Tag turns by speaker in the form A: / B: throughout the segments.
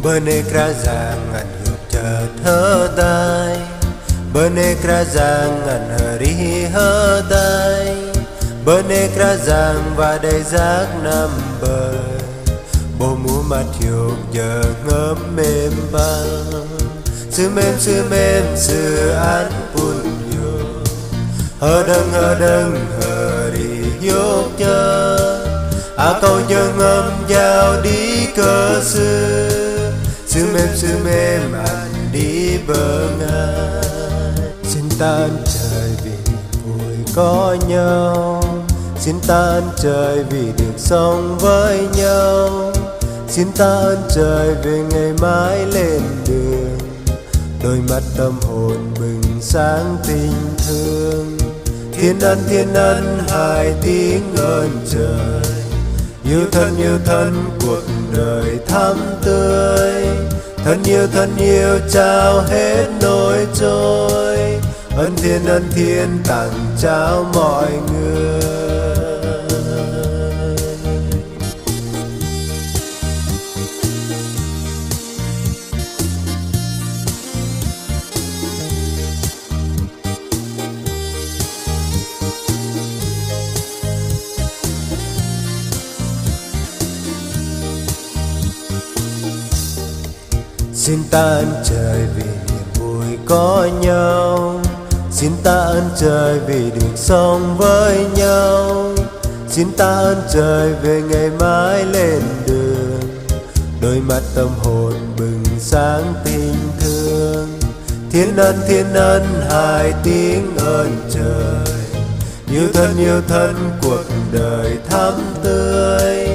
A: Bene kerajaan hidup terhadai, bene kerajaan hari hadai, bene kerajaan vadai giác năm bơi, bồ mũ mặt hiệu giờ ngấm mềm băng, sư mềm sư an pun yo, hơ đâng hơ đi yốc chân, câu giờ ngâm giao đi cơ sư mềm anh đi bờ ngài. Xin tan trời vì vui có nhau, xin tan trời vì được sống với nhau, xin tan trời về ngày mai lên đường, đôi mắt tâm hồn bừng sáng tình thương. Thiên ân hai tiếng ơn trời, yêu thân cuộc đời thắm tươi, thân yêu trao hết nỗi trôi, ân thiên tặng trao mọi người. Xin ta ơn trời vì niềm vui có nhau, xin ta ơn trời vì được sống với nhau, xin ta ơn trời về ngày mai lên đường, đôi mắt tâm hồn bừng sáng tình thương. Thiên ân hai tiếng ơn trời, yêu thân cuộc đời thắm tươi,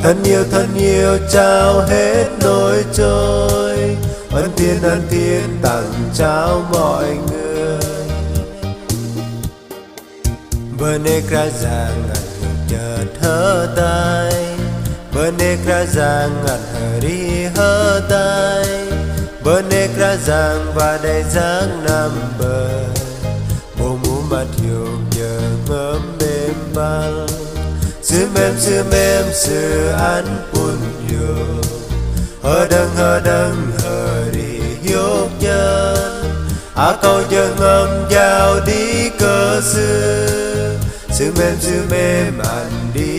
A: thân yêu trao hết nỗi trôi, ân thiên tặng trao mọi người. Bene kerajaan hidup terhadai, bene kerajaan hari hadai, bene kerajaan vadai giác năm bơi, bồ mũ mặt hiệu giờ ngấm mềm băng, sư mềm sư an pun yo, hơ đâng hơ đi yốc chân, câu giờ ngâm giao đi cơ sư mềm anh đi